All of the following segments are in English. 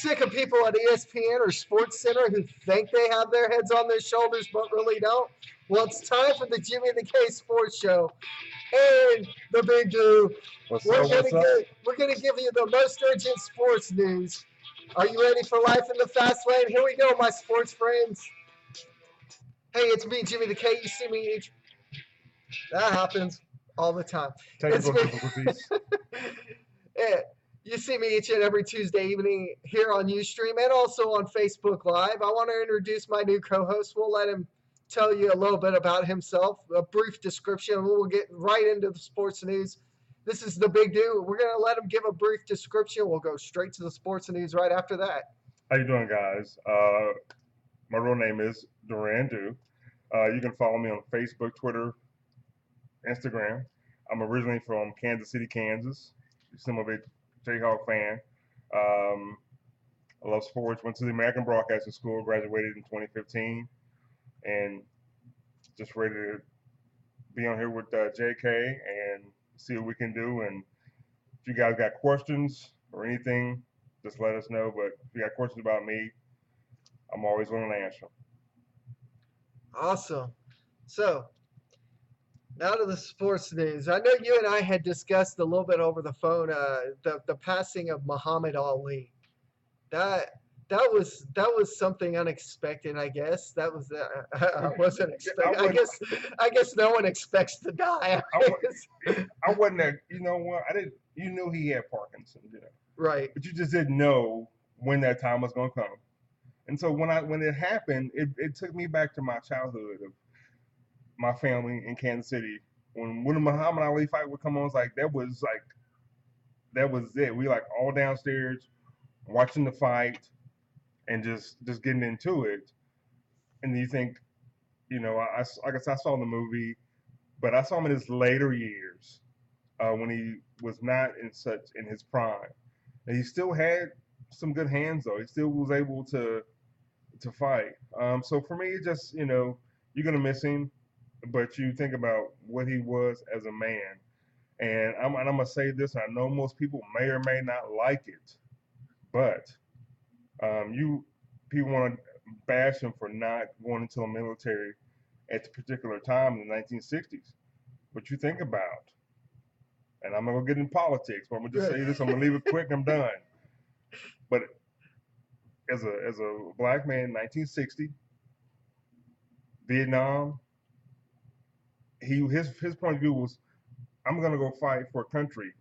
Sick of people at ESPN or Sports Center who think they have their heads on their shoulders but really don't? Well, it's time for the Jimmy the K Sports Show and the Big Dude. What's We're up? gonna What's up? get we're gonna give you the most urgent sports news. Are you ready for life in the fast lane? Here we go, my sports friends. Hey, it's me, Jimmy the K. You see me each. That happens all the time. It's Technical me. difficulties. Yeah, you see me each and every Tuesday evening here on Ustream and also on Facebook Live. I want to introduce my new co-host. We'll let him tell you a little bit about himself, a brief description. We'll get right into the sports news. This is the Big Dude. We're going to let him give a brief description. We'll go straight to the sports news right after that. How you doing, guys? My real name is Duran Du. You can follow me on Facebook, Twitter, Instagram. I'm originally from Kansas City, Kansas. I'm a big Jayhawk fan. I love sports. Went to the American Broadcasting School, graduated in 2015, and just ready to be on here with JK and see what we can do. And if you guys got questions or anything, just let us know. But if you got questions about me, I'm always willing to answer them. Awesome. So, now to the sports news. I know you and I had discussed a little bit over the phone the passing of Muhammad Ali. That that was something unexpected. I guess that was I wasn't expecting. I guess no one expects to die. I wasn't that. You know what? I didn't. You knew he had Parkinson's, Right. but you just didn't know when that time was going to come. And so when it happened, it took me back to my childhood of my family in Kansas City. When the Muhammad Ali fight would come on, it's like that was it. We like all downstairs watching the fight and just getting into it. And you think, like I said, I saw the movie, but I saw him in his later years when he was not in his prime. And he still had some good hands though. He still was able to fight. So for me, it just you're gonna miss him, but you think about what he was as a man. And I'm gonna say this. I know most people may or may not like it, but you people want to bash him for not going into the military at the particular time in the 1960s. What you think about? And I'm not gonna get in politics, but I'm gonna just say this. I'm gonna leave it quick. I'm done. But as a black man, 1960, Vietnam, his point of view was, I'm gonna go fight for a country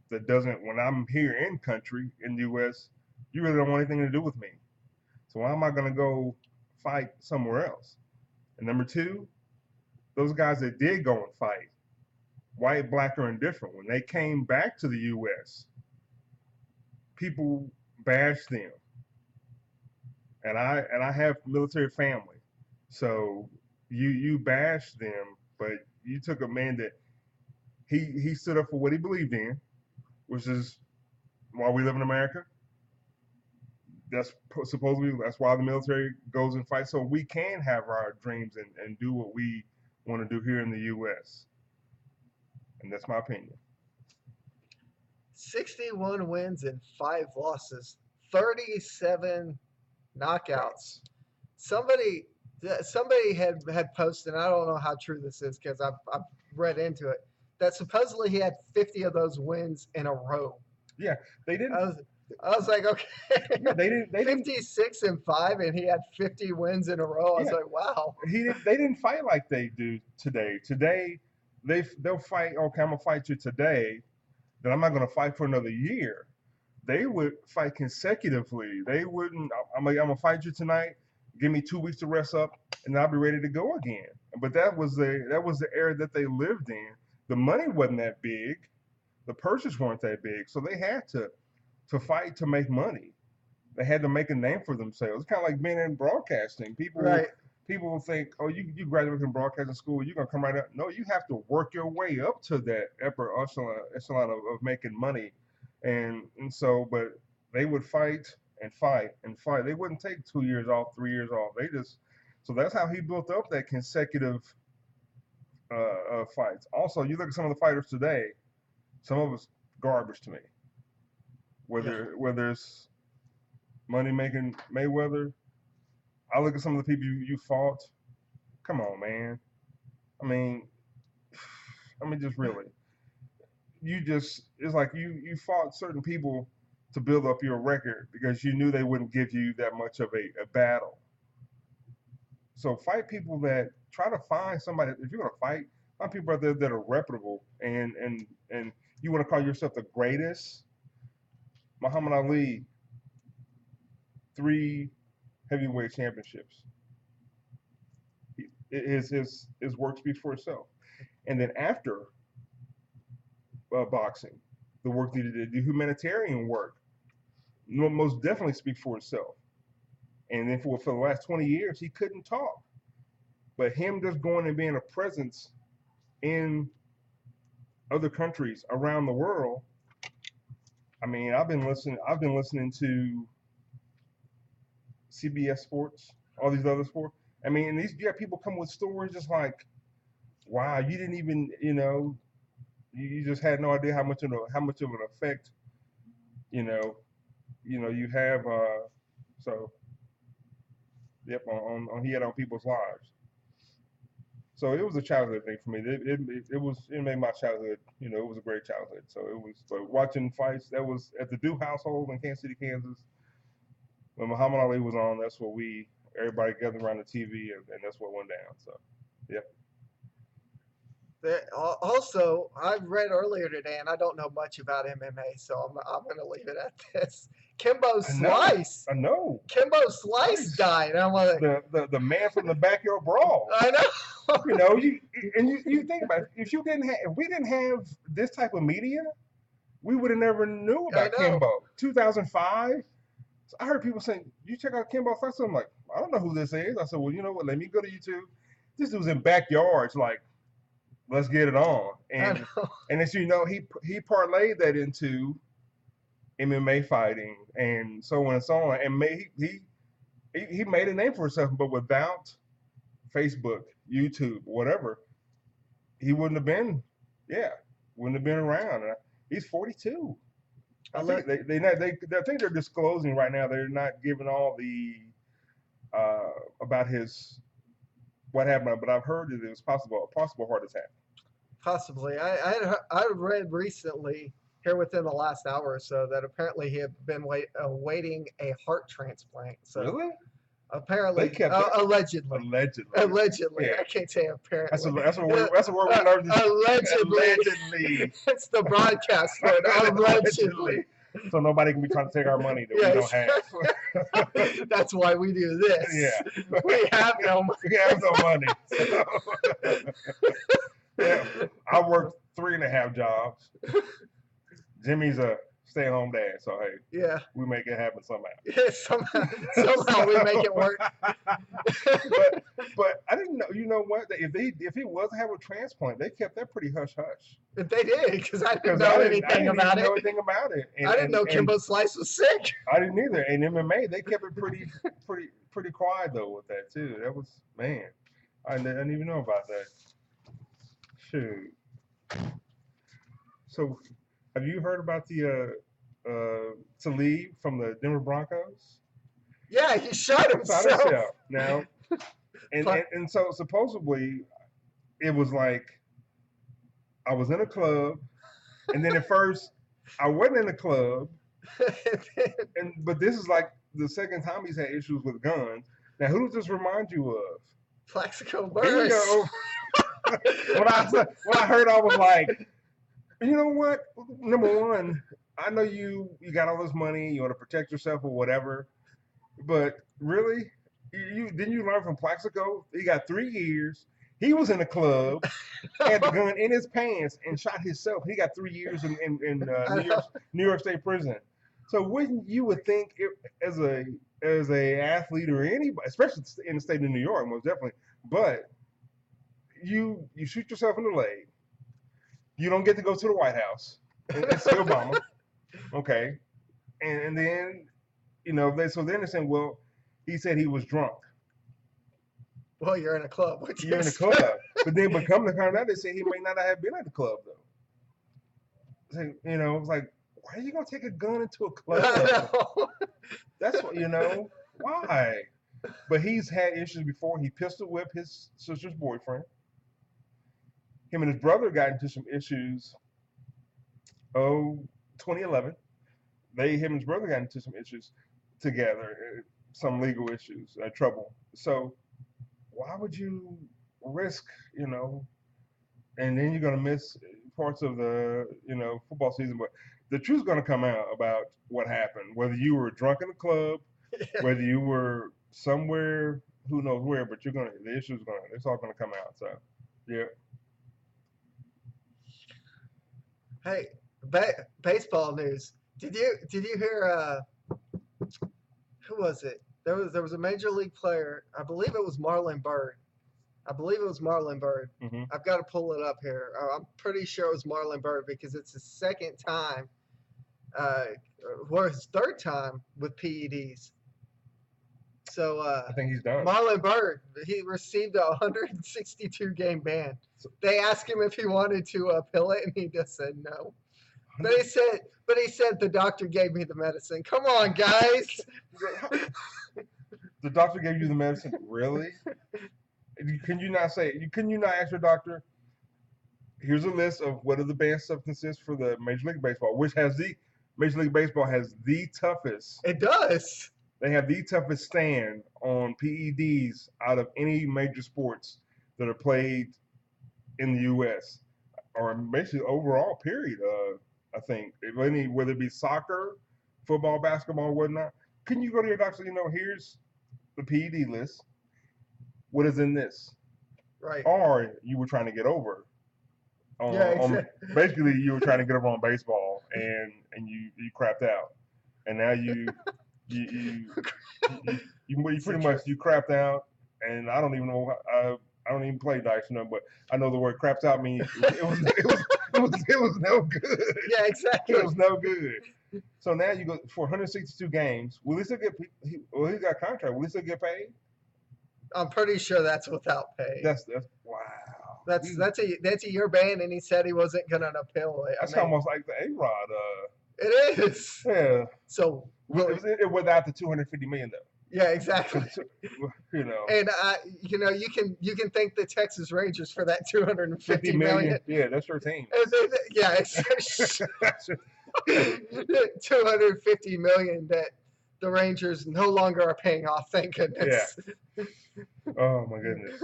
that doesn't. When I'm here in country in the U.S., you really don't want anything to do with me. So why am I gonna go fight somewhere else? And number two, those guys that did go and fight, white, black, or indifferent, when they came back to the U.S., people bashed them. And I have military family, so you bashed them, but you took a man that he stood up for what he believed in, which is why we live in America. That's supposedly that's why the military goes and fights, so we can have our dreams and do what we want to do here in the U.S. And that's my opinion. 61 wins and 5 losses, 37 knockouts. Somebody somebody had posted, and I don't know how true this is because I've read into it, that supposedly he had 50 of those wins in a row. Yeah, they I didn't. was I was like, okay, Yeah, they didn't. They didn't. 56 and 5, and he had 50 wins in a row. I was Yeah, like, wow. They didn't fight like they do today. Today, they'll fight. Okay, I'm gonna fight you today. Then I'm not gonna fight for another year. They would fight consecutively. They wouldn't. I'm gonna fight you tonight. Give me 2 weeks to rest up, and I'll be ready to go again. But that was the era that they lived in. The money wasn't that big. The purses weren't that big, so they had to fight to make money. They had to make a name for themselves. It's kind of like being in broadcasting. Right. People will think, oh, you graduate from broadcasting school, you're gonna come right up. No, you have to work your way up to that upper echelon of making money, and so, but they would fight and fight and fight. They wouldn't take 2 years off, 3 years off. They just so that's how he built up that consecutive fights. Also, you look at some of the fighters today. Some of us garbage to me. Yeah. Whether it's money making Mayweather. I look at some of the people you fought. Come on, man. I mean, just really. It's like you fought certain people to build up your record because you knew they wouldn't give you that much of a battle. So fight people that try to find somebody. If you're gonna find people out there that are reputable and you want to call yourself the greatest. Muhammad Ali, 3 heavyweight championships. His work speaks for itself. And then after boxing, the work that he did, the humanitarian work, most definitely speaks for itself. And then for the last 20 years, he couldn't talk. But him just going and being a presence in other countries around the world. I mean, I've been listening to CBS Sports, all these other sports. I mean, and you have people come with stories just like, wow, you didn't even, you just had no idea how much of an effect, you have. So, yep, he had on people's lives. So it was a childhood thing for me. It made my childhood, it was a great childhood. So it was, but watching fights, that was at the Dew household in Kansas City, Kansas. When Muhammad Ali was on, that's what everybody gathered around the TV, and that's what went down. So, yep. Also, I read earlier today, and I don't know much about MMA, so I'm going to leave it at this. Kimbo Slice. I know. Kimbo Slice died. I'm like, the man from the Backyard Brawl. I know. you think about it. If we didn't have this type of media, we would have never knew about Kimbo. 2005. So I heard people saying, "You check out Kimbo Slice." I'm like, I don't know who this is. I said, well, you know what? Let me go to YouTube. This dude's in backyards, like, let's get it on. And as you know, he parlayed that into MMA fighting and so on and so on. And he made a name for himself, but without Facebook, YouTube, whatever, he wouldn't have been around. He's 42. I think I think they're disclosing right now. They're not giving all the about what happened, but I've heard that it was a possible heart attack. Possibly. I read recently here within the last hour or so that apparently he had been awaiting a heart transplant. So really? Apparently, allegedly. Yeah. I can't say apparently. That's a word we learned. Allegedly. It's the broadcast word. Allegedly. So nobody can be trying to take our money that we don't have. That's why we do this. Yeah. We have no money. We have no money. Yeah. I work 3.5 jobs. Jimmy's a stay-at-home dad, so hey, yeah, we make it happen somehow. Yeah, somehow we make it work. but I didn't know. You know what? If he was to have a transplant, they kept that pretty hush hush. They did, because I didn't know anything about it. I didn't know Kimbo Slice was sick. I didn't either. And MMA, they kept it pretty quiet though with that too. That was, man, I didn't even know about that. Shoot. So, have you heard about the Talib from the Denver Broncos? Yeah, he shot himself. Now, and so supposedly it was like I was in a club, and then at first I wasn't in the club, but this is like the second time he's had issues with guns. Now, who does this remind you of? Plaxico Burress. There you go. When I heard, I was like, you know what? Number one, I know you got all this money, you want to protect yourself or whatever, but really, didn't you learn from Plaxico? He got 3 years. He was in a club, had the gun in his pants, and shot himself. He got 3 years in New York State prison. So wouldn't you would think as a athlete or anybody, especially in the state of New York, most definitely, but you shoot yourself in the leg. You don't get to go to the White House. It's Obama. Okay. And then, then they're saying, well, he said he was drunk. Well, you're in a club. You're in a club. But then come to find out, they say he may not have been at the club, though. So, it's like, why are you going to take a gun into a club? That's what why. But he's had issues before. He pistol whipped his sister's boyfriend. Him and his brother got into some issues. 2011. Him and his brother got into some issues together, some legal issues, trouble. So why would you risk, and then you're gonna miss parts of the, football season. But the truth's gonna come out about what happened. Whether you were drunk in the club, whether you were somewhere, who knows where, but it's all gonna come out. So, yeah. Hey, baseball news. Did you hear? Who was it? There was a major league player. I believe it was Marlon Byrd. Hmm. I've got to pull it up here. I'm pretty sure it was Marlon Byrd because it's his second time, uh, or his third time with PEDs. So I think he's done. Marlon Byrd, he received a 162 game ban. They asked him if he wanted to appeal it, and he just said no. But he said the doctor gave me the medicine. Come on, guys. The doctor gave you the medicine, really? Can you not ask your doctor? Here's a list of what are the banned substances for the Major League Baseball, which Major League Baseball has the toughest. It does. They have the toughest stand on PEDs out of any major sports that are played in the U.S. or basically overall. Period. I think whether it be soccer, football, basketball, whatnot. Can you go to your doctor? Here's the PED list. What is in this? Right. Or you were trying to get over. Basically, you were trying to get over on baseball, and you crapped out, and now you pretty much crapped out, and I don't even know. I don't even play dice, but I know the word crapped out means it was no good. Yeah, exactly. It was no good. So now you go for 162 games. Will he still get? Well, he got a contract. Will he still get paid? I'm pretty sure that's without pay. That's wow. That's a year ban, and he said he wasn't gonna appeal it. That's almost like the A-Rod. It is. Yeah. So without the $250 million though. Yeah, exactly. And you can thank the Texas Rangers for that $250 million. Yeah, that's your team. Yeah, it's $250 million that the Rangers no longer are paying off. Thank goodness. Yeah. Oh my goodness.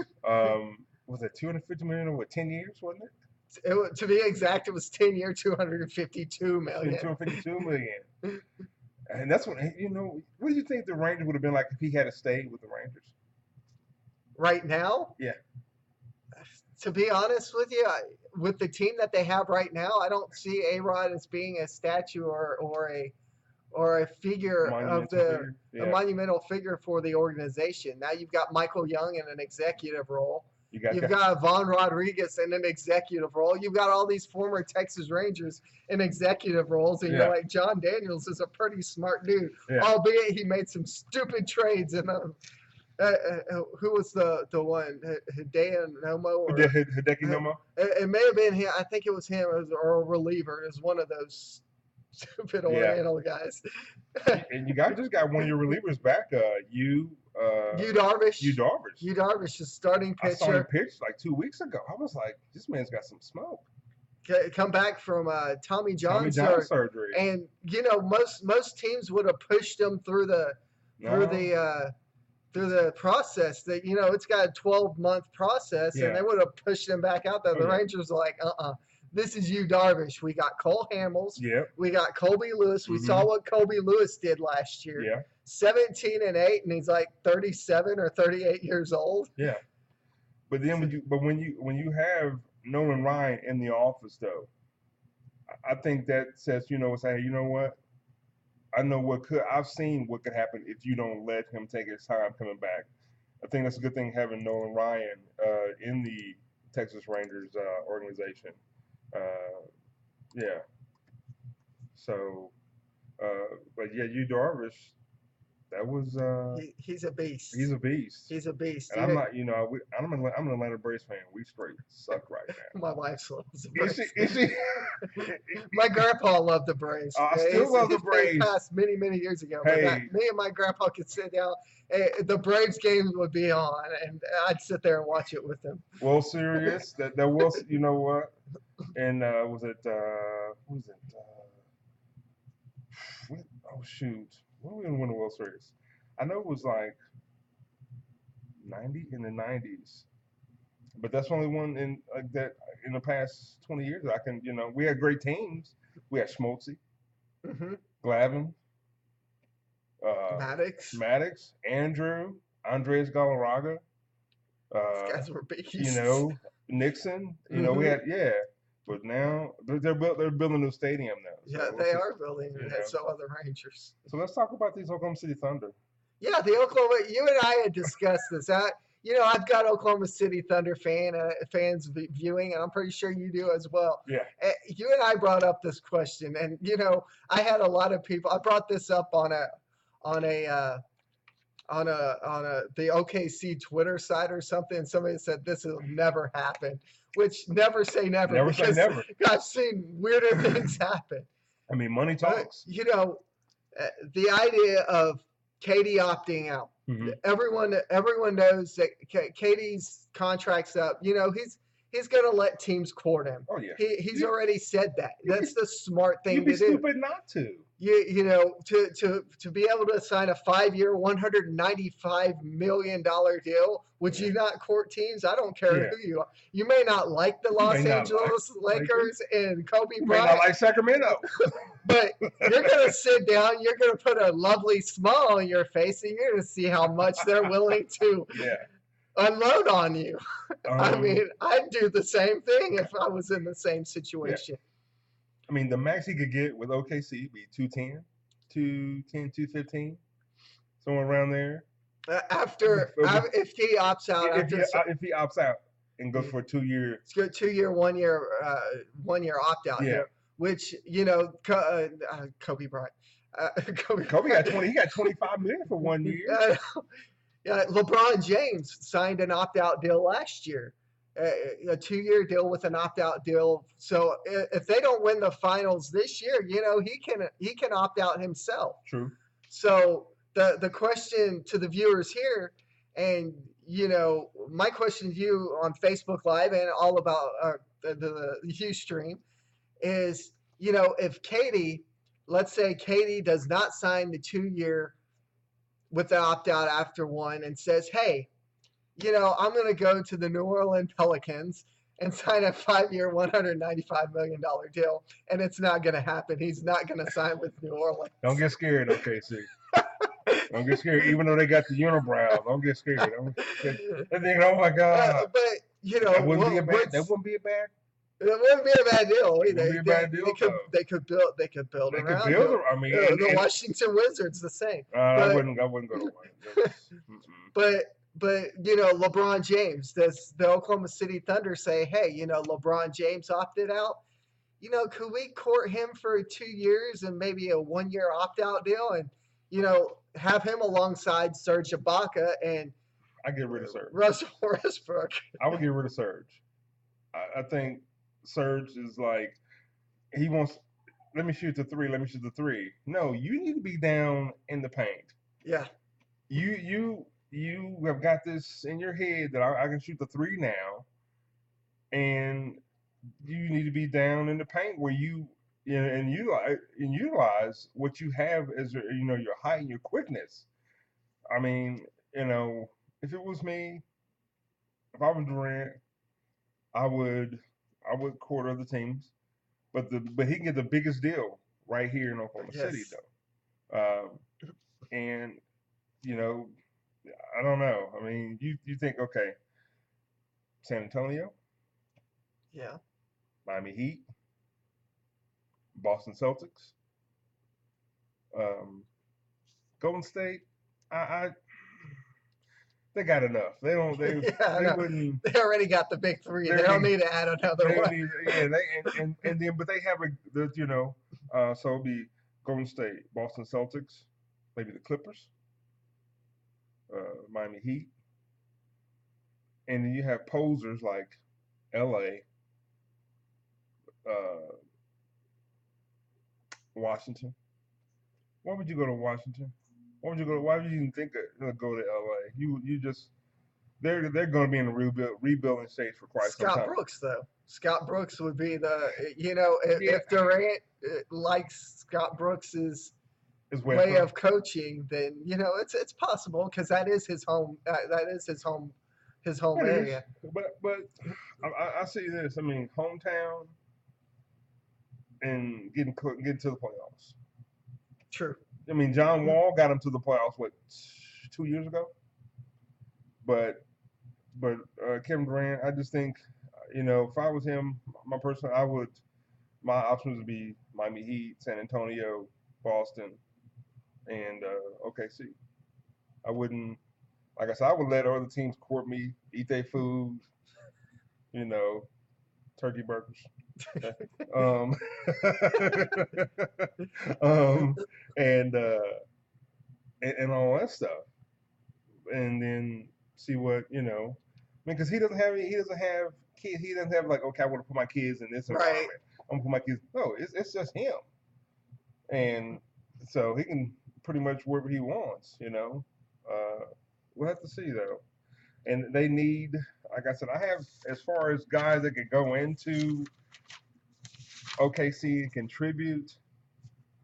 Was it $250 million over 10 years? Wasn't it? To be exact, it was 10 year, $252 million. $252 million. And that's what what do you think the Rangers would have been like if he had stayed with the Rangers? Right now? Yeah. To be honest with you, with the team that they have right now, I don't see A-Rod as being a statue or a figure a monumental figure for the organization. Now you've got Michael Young in an executive role. You've got Vaughn Rodriguez in an executive role. You've got all these former Texas Rangers in executive roles, and you're like, John Daniels is a pretty smart dude, albeit he made some stupid trades. And who was the one? Hideki Nomo? Hideki Nomo? It may have been him. I think it was him, or a reliever. It was one of those stupid Oriental guys. And you just got one of your relievers back. Yu Darvish. Yu Darvish is starting pitcher. I saw him pitch like 2 weeks ago. I was like, this man's got some smoke. Come back from Tommy John surgery. And most teams would have pushed him through the process. That it's got a 12-month process, and they would have pushed him back out there. The Rangers are like, this is Yu Darvish. We got Cole Hamels. Yep. We got Colby Lewis. We saw what Colby Lewis did last year. Yeah. 17-8, and he's like 37 or 38 years old. Yeah. But then when you have Nolan Ryan in the office though, I think that says, saying, you know what? I've seen what could happen if you don't let him take his time coming back. I think that's a good thing having Nolan Ryan in the Texas Rangers organization. Yeah. So, but yeah, Yu Darvish, That was He's a beast. he's a beast. He's a beast. And I'm not, I'm an Atlanta Braves fan. We straight suck right now. My wife loves the Is Braves. she? My grandpa loved the Braves. I still love the They Braves. passed many years ago. But Hey. me and my grandpa could sit down. The Braves game would be on, and I'd sit there and watch it with him. World Series. That was, you know what? And was it? Oh shoot! When we gonna win the World Series? I know it was like in the 90s, but that's the only one in like that in the past 20 years that I can. We had great teams. We had Schmaltzy, Hmm Glavine, Maddox. Andres Galarraga. These guys were beasts. Nixon. We Mhm. had but now they're building a new stadium now. Yeah, So they are building it, you and know. so are the Rangers. So let's talk about these Oklahoma City Thunder. Yeah, the Oklahoma. You and I had discussed this. I've got Oklahoma City Thunder fans viewing, and I'm pretty sure you do as well. Yeah. You and I brought up this question, and I had a lot of people. I brought this up on the OKC Twitter site or something. And somebody said this will never happen, which never say never. Never say because never. I've seen weirder things happen. I mean, money But, talks. the idea of Katie opting out. Mhm. Everyone knows that Katie's contract's up. He's going to let teams court him. Oh yeah. He's already said that. That's the smart thing You'd be to do. stupid not to. To be able to sign a 5-year, $195 million deal, would you not court teams? I don't care Yeah. who you are. You may not like the Los may not Angeles like Lakers and Kobe You may not Bryant, like Sacramento. but you're going to sit down, you're going to put a lovely smile on your face, and you're going to see how much they're willing to Yeah. unload on you. I Um, mean, I'd do the same thing if I was in the same situation. I mean, the max he could get with OKC would be 210, 215, somewhere around there. If he opts out, If he opts out and goes for a 2-year. it's good 2-year, 1-year opt out. Yeah. Which Kobe Bryant. Kobe got 20. He got 25 million for 1 year. LeBron James signed an opt out deal last year. A 2-year deal with an opt out deal. So if they don't win the finals this year, he can opt out himself. True. So the question to the viewers here, and my question to you on Facebook Live and all about the Ustream is, if let's say Katie does not sign the 2-year with the opt out after one and says, hey, I'm going to go to the New Orleans Pelicans and sign a 5-year, $195 million deal, and it's not going to happen. He's not going to sign with New Orleans. Don't get scared, OKC. Don't get scared, even though they got the unibrow. Don't get scared. They think, oh my God. But that wouldn't be a bad. That wouldn't be a bad. It wouldn't be a bad deal. It wouldn't be a bad deal. They could build. They could build They around. could build. I mean, the Washington Wizards the same. I wouldn't go to one. But LeBron James, does the Oklahoma City Thunder say, hey, LeBron James opted out? Could we court him for 2 years and maybe a 1-year opt-out deal and, have him alongside Serge Ibaka and I get rid of Serge. Russell Westbrook? I would get rid of Serge. I think Serge is like, he wants, let me shoot the three. No, you need to be down in the paint. Yeah. You have got this in your head that I can shoot the 3 now, and you need to be down in the paint where and utilize what you have as your height and your quickness. I mean, if it was me, if I was Durant, I would court other teams, but he can get the biggest deal right here in Oklahoma City though, and I don't know. I mean, you think, okay, San Antonio, yeah, Miami Heat, Boston Celtics, Golden State. They got enough. They don't. They wouldn't. They already got the big 3. They don't need to add another one. But they have so it'll be Golden State, Boston Celtics, maybe the Clippers. Miami Heat, and then you have posers like L.A., uh, Washington. Why would you go to Washington? Why would you go? Why would you even think of go to L.A.? You just they're going to be in the rebuilding stage for quite some Scott time. Brooks, though. Scott Brooks would be the, if, Yeah, if Durant likes Scott Brooks's it's way Westbrook. of coaching, then it's possible because that is his home. That is his home It is, area. but I see this. I mean, hometown and getting to the playoffs. True. I mean, John Wall got him to the playoffs what 2 years ago, but Kevin Durant, I just think if I was him, my person, my options would be Miami Heat, San Antonio, Boston, and OKC. I wouldn't, like I said, I would let other teams court me, eat their food, you know, turkey burgers. um, um, and, uh, and all that stuff, and then see what I mean, because he doesn't have kids. He doesn't have like, okay, I want to put my kids in this Right. environment. I'm gonna put my kids. No, it's just him, and so he can pretty much wherever he wants. We'll have to see though. And they need, like I said, I have as far as guys that could go into OKC and contribute.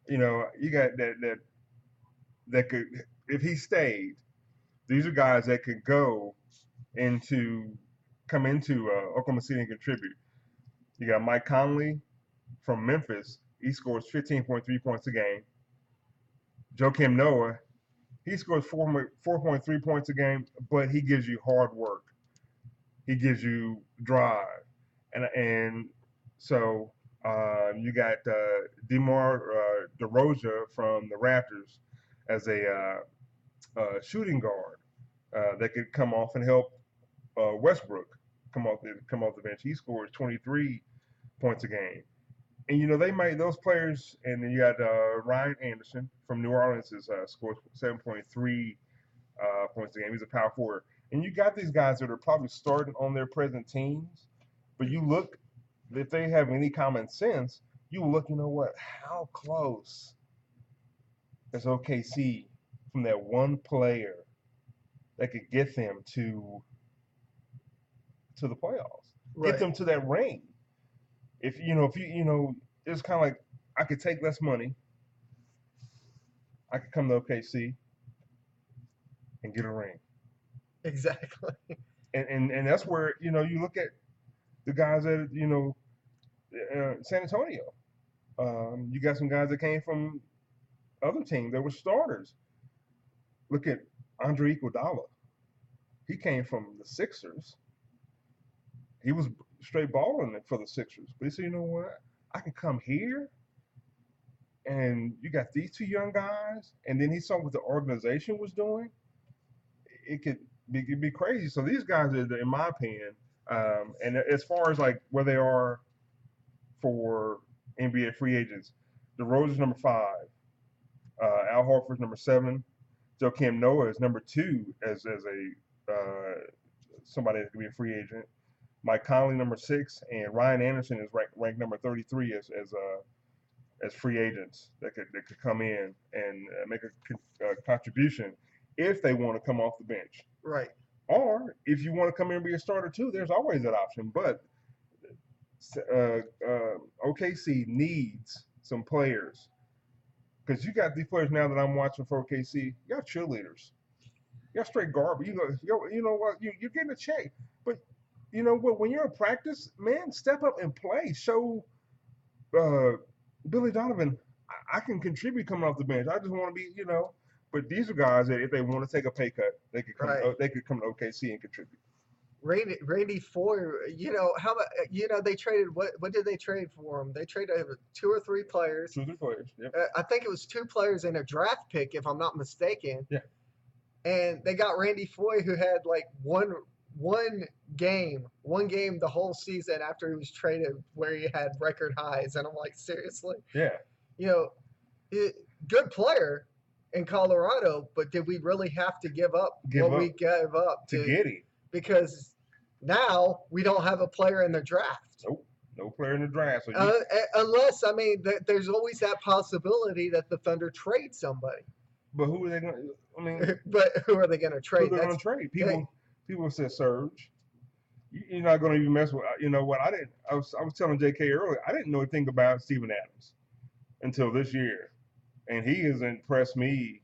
You got that could, if he stayed, these are guys that could into come into Oklahoma City and contribute. You got Mike Conley from Memphis. He scores 15.3 points a game. Joakim Noah, he scores 4.3 points a game, but he gives you hard work. He gives you drive, and so you got DeMar DeRozan from the Raptors as a shooting guard that could come off and help Westbrook come off the bench. He scores 23 points a game, and they might those players. And then you got Ryan Anderson from New Orleans scores 7.3 points a game. He's a power forward. And you got these guys that are probably starting on their present teams, but you look, if they have any common sense, you look, what? How close is OKC from that one player that could get them to the playoffs, get Right. them to that ring? If it's kind of like I could take less money, I could come to OKC and get a ring. Exactly. And that's where you look at the guys that San Antonio. You got some guys that came from other teams that were starters. Look at Andre Iguodala. He came from the Sixers. He was straight balling for the Sixers. But he said, you know what? I can come here, and you got these two young guys, and then he saw what the organization was doing. It could be crazy. So these guys are, in my opinion, and as far as like where they are for NBA free agents, DeRozan's number 5, Al Horford's number 7, Joakim Noah is number 2 as a somebody that could be a free agent. Mike Conley number 6, and Ryan Anderson is ranked number 33 as free agents that could come in and make a contribution if they want to come off the bench. Right. Or if you want to come in and be a starter too, there's always that option. But OKC needs some players, because you got these players now that I'm watching for OKC. You got cheerleaders. You got straight garbage. You know what? You're getting a check, but you know what? When you're in practice, man, step up and play. Show Billy Donovan, I can contribute coming off the bench. I just want to be, But these are guys that if they want to take a pay cut, they could come. Right. They could come to OKC and contribute. Randy Foye, how about they traded what did they trade for him? They traded 2 or 3 players. 2 or 3 players. Yep. I think it was 2 players and a draft pick, if I'm not mistaken. Yeah. And they got Randy Foye, who had like one game the whole season after he was traded, where he had record highs, and I'm like, seriously? Yeah. Good player, in Colorado, but did we really have to give up Give what up we gave up to get him. because now we don't have a player in the draft. Nope. No player in the draft. So Unless, I mean, there's always that possibility that the Thunder trade somebody. but who are they going to? I mean, But who are they going to who trade? they're going to trade? People said Serge. You're not going to even mess with. You know what? I was telling J.K. earlier. I didn't know anything about Steven Adams until this year, and he has impressed me.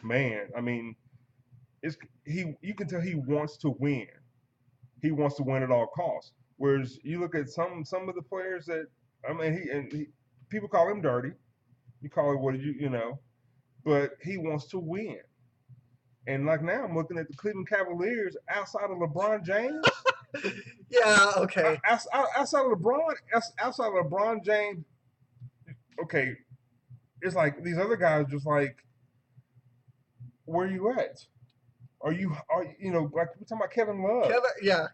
Man, I mean, you can tell he wants to win. He wants to win at all costs. Whereas you look at some of the players that, I mean, people call him dirty. You call it you know, but he wants to win. And like now, I'm looking at the Cleveland Cavaliers outside of LeBron James. Yeah, okay. Outside of LeBron James, okay, it's like these other guys just like, where are you at? Are you know, like we're talking about Kevin Love. Yeah,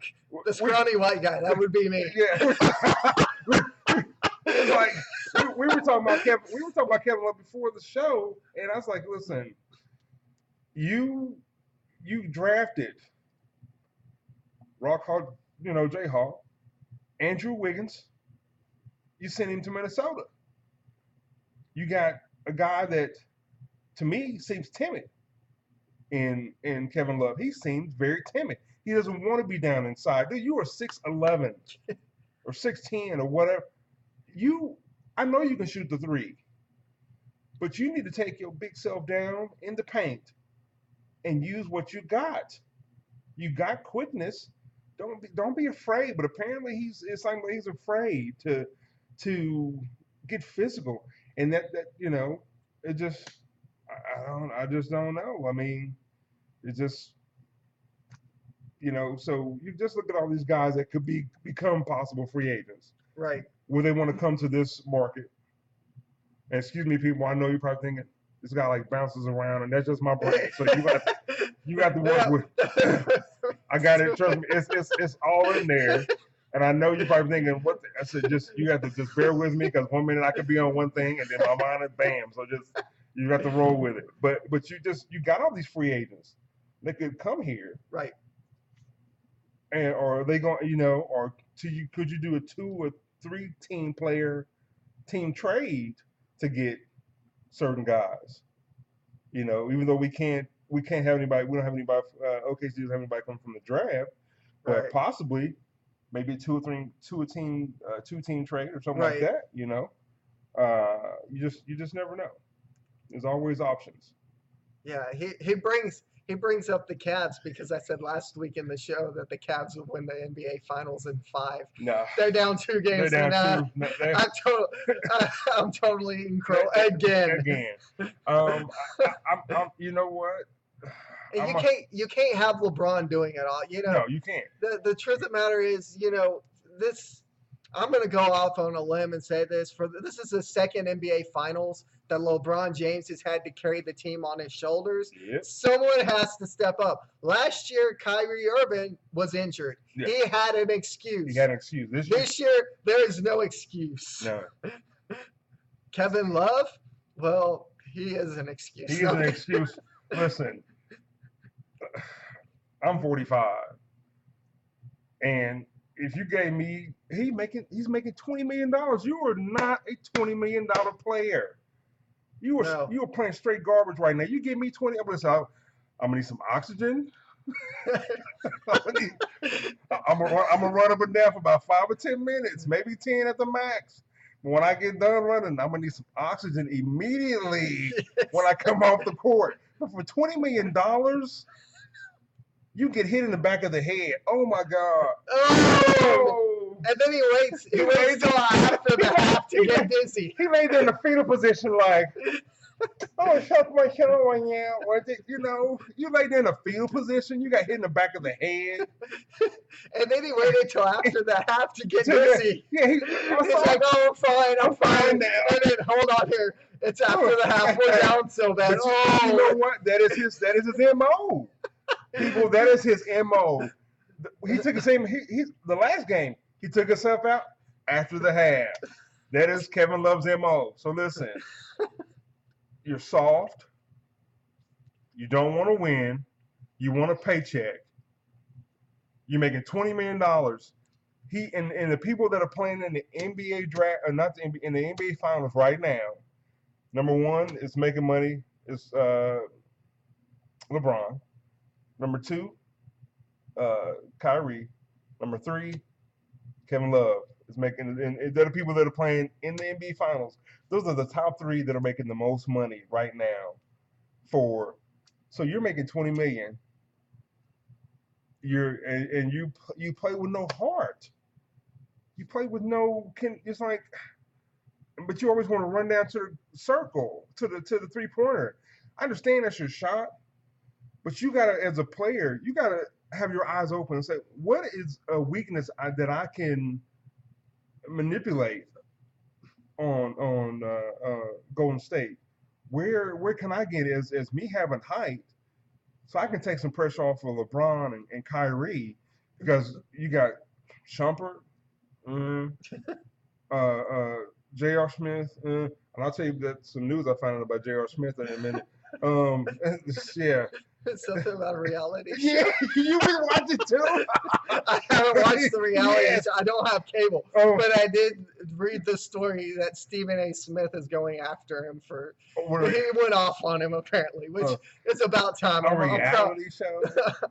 the scrawny white guy. That would be me. Yeah. It's like we were talking about Kevin Love before the show, and I was like, listen, you drafted Rock Hard, you know, Jayhawk, Andrew Wiggins. You sent him to Minnesota. You got a guy that, to me, seems timid. In Kevin Love, he seems very timid. He doesn't want to be down inside. Dude, you are 6'11" or 6'10" or whatever. I know you can shoot the three, but you need to take your big self down in the paint and use what you got. You got quickness. Don't be afraid. But apparently it's like he's afraid to get physical, and that you know, it just I just don't know. I mean, it's just, you know, so you just look at all these guys that could become possible free agents. Right. Where they want to come to this market. And excuse me, people, I know you're probably thinking this guy like bounces around, and that's just my brain. So you got to work with. I got it. Trust me, it's all in there. And I know you're probably thinking, I said, you have to just bear with me, because 1 minute I could be on one thing and then my mind is bam. So you have to roll with it. But you got all these free agents that could come here. Right. And or are they going, you know, or could you do a 2 or 3 team trade to get certain guys? You know, even though we can't have anybody, we don't have anybody. OKC doesn't have anybody come from the draft, but possibly maybe 2 team trade or something like that. You know, you just never know. There's always options. Yeah, he brings up the Cavs because I said last week in the show that the Cavs would win the NBA Finals in 5. No, they're down 2 games. They're down 2. No, I'm totally in crow again. I'm you know what? You can't have LeBron doing it all. You know. No, you can't. The truth of the matter is, you know, this. I'm going to go off on a limb and say this. This is the second NBA Finals that LeBron James has had to carry the team on his shoulders. Yep. Someone has to step up. Last year, Kyrie Irving was injured. Yep. He had an excuse. This year, there is no excuse. No. Kevin Love, well, he is an excuse. He is an excuse. Listen, I'm 45, and if you gave me, he's making $20 million. You are not a $20 million player. You are playing straight garbage right now. You give me 20, I'm gonna need some oxygen. I'm gonna run up and down for about 5 or 10 minutes, maybe 10 at the max. But when I get done running, I'm gonna need some oxygen immediately when I come off the court. But for $20 million, you get hit in the back of the head. Oh my God! Oh! And then he waits till after the half to get dizzy. He laid there in the fetal position, like, oh, shut my show on you. You know, you laid there in a fetal position. You got hit in the back of the head. And then he waited till after the half to get dizzy. Yeah, he's like, oh, I'm fine now. And then hold on here. It's after the half. We're down so bad. You know what? That is his MO. People, that is his MO. He took the last game, he took himself out after the half. That is Kevin Love's MO. So listen, you're soft, You don't want to win. You want a paycheck. You're making $20 million. He and the people that are playing in the NBA draft, or not the NBA, in the NBA finals right now. Number one is making money is LeBron. Number two, Kyrie. Number three, Kevin Love is making. And they're the people that are playing in the NBA finals. Those are the top three that are making the most money right now. So you're making $20 million. You play with no heart. You play with no. It's like, but you always want to run down to the circle to the 3-pointer. I understand that's your shot, but you gotta, as a player, you gotta have your eyes open and say, what is a weakness that I can manipulate on Golden State? Where can I get as me having height, so I can take some pressure off of LeBron and Kyrie, because you got Shumpert, J.R. Smith, and I'll tell you that some news I found out about J.R. Smith in a minute. Yeah. Something about a reality show. Yeah, you been watching too? I haven't watched the reality Yes. show. I don't have cable. Oh, But I did read the story that Stephen A. Smith is going after him for. He went off on him apparently, which is about time. a I'm reality show?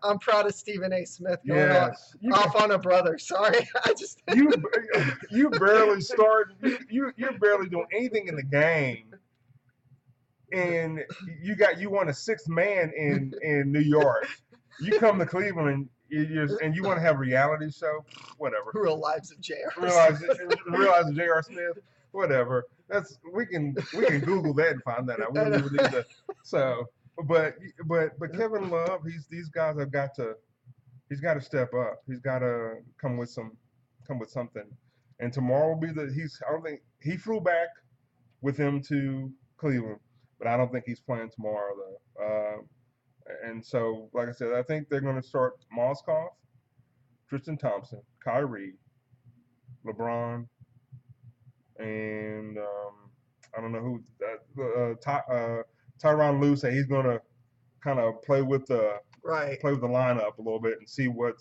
I'm proud of Stephen A. Smith going Yes. off on a brother. Sorry, I just. You barely start. You're barely doing anything in the game, and you want a sixth man in New York. You come to Cleveland, and you want to have a reality show, whatever. Real Lives of J.R. Realize J.R. Smith, whatever. We can Google that and find that out. We don't even need to. So, but Kevin Love, these guys have got to. He's got to step up. He's got to come with something. And tomorrow will be I don't think he flew back with him to Cleveland, but I don't think he's playing tomorrow though. And so, like I said, I think they're going to start Moskov, Tristan Thompson, Kyrie, LeBron, and I don't know who. Tyronn Lue said he's going to kind of play with the lineup a little bit and see what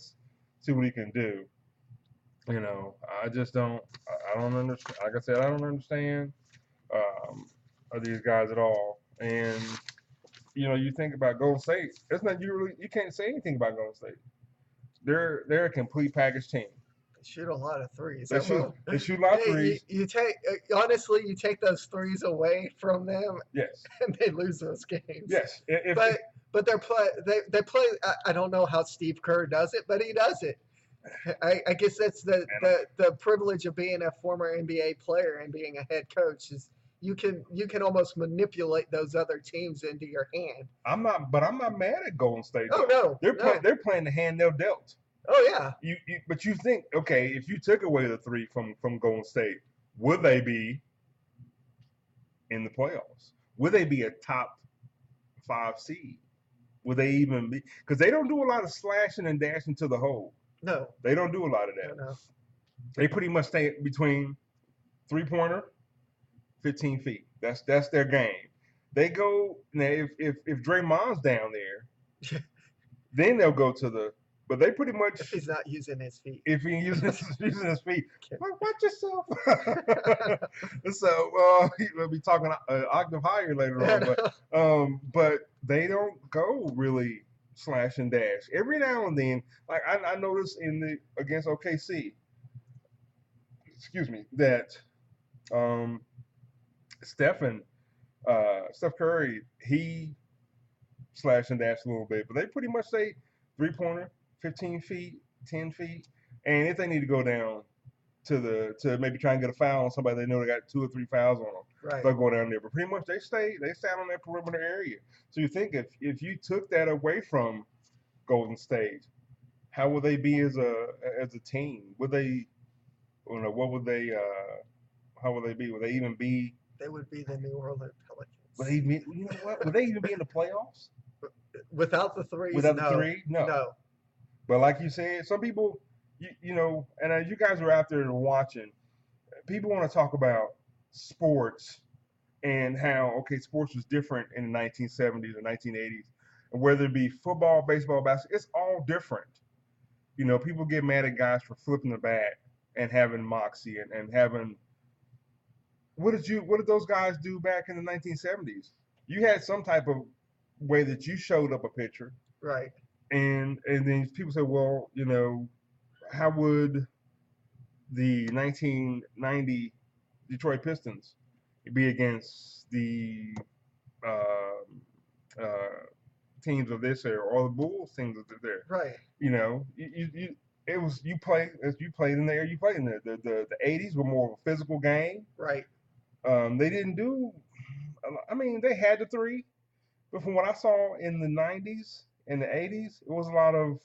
he can do. You know, I just don't. I don't understand. Like I said, I don't understand these guys at all. And you know, you think about Golden State. It's not you can't say anything about Golden State. They're a complete package team. They shoot a lot of threes. They shoot a lot of threes. You take honestly, you take those threes away from them, yes, and they lose those games. Yes, but they play. I don't know how Steve Kerr does it, but he does it. I guess that's the privilege of being a former NBA player and being a head coach is you can almost manipulate those other teams into your hand. I'm not mad at Golden State. Oh no, they're playing the hand they're dealt. Oh yeah. But you think, okay, if you took away the three from Golden State, would they be in the playoffs? Would they be a top 5 seed? Would they even be? Because they don't do a lot of slashing and dashing to the hole. No. They don't do a lot of that. No. They pretty much stay between 3-pointer, 15 feet. That's their game. They go now if Draymond's down there, then they'll go to the. But they pretty much. If he's not using his feet. If he's using his feet, watch yourself. So we'll be talking octave higher later on. But they don't go really slash and dash. Every now and then, like I noticed against OKC. Excuse me, that Steph Curry, he slashed and dashed a little bit, but they pretty much say 3-pointer, 15 feet, 10 feet, and if they need to go down to maybe try and get a foul on somebody they know they got 2 or 3 fouls on them, they'll go down there. But pretty much they stay on that perimeter area. So you think if you took that away from Golden State, how would they be as a team? Would they, what would they? How would they be? Would they even be? They would be the New Orleans Pelicans. Would they be? You know what? Would they even be in the playoffs? Without the threes? Without the three? No. But like you said, some people, you know, and as you guys are out there watching, people want to talk about sports and how, okay, sports was different in the 1970s or 1980s. whether it be football, baseball, basketball, it's all different. You know, people get mad at guys for flipping the bat and having moxie and having what did those guys do back in the 1970s? You had some type of way that you showed up a pitcher, Right. and then people say, well, you know, how would the 1990 Detroit Pistons be against the uh, uh, teams of this era or the Bulls teams of there? Right. You know, it was you played in there. You played in there. The 80s were more of a physical game. Right. They didn't do. I mean, they had the three, but from what I saw in the 90s and the 80s, it was a lot of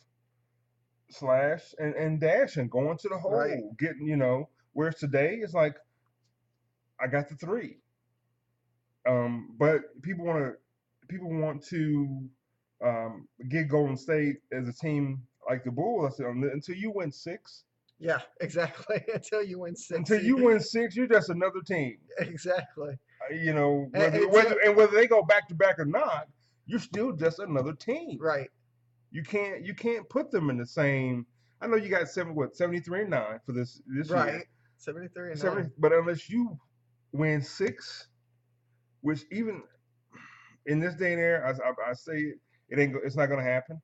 slash and dash and going to the hole, Right. getting, you know. Whereas today it's like, I got the three. But people want to get Golden State as a team like the Bulls. I said, until you win six, Yeah, exactly. Until you win 6. until you win six, you're just another team. Exactly. You know, And whether they go back to back or not, you're still just another team. right. You can't put them in the same. I know you got 73-9 for this Right. year. 73 and 70, 9. but unless you win six, which even in this day and era, I say it's not gonna happen.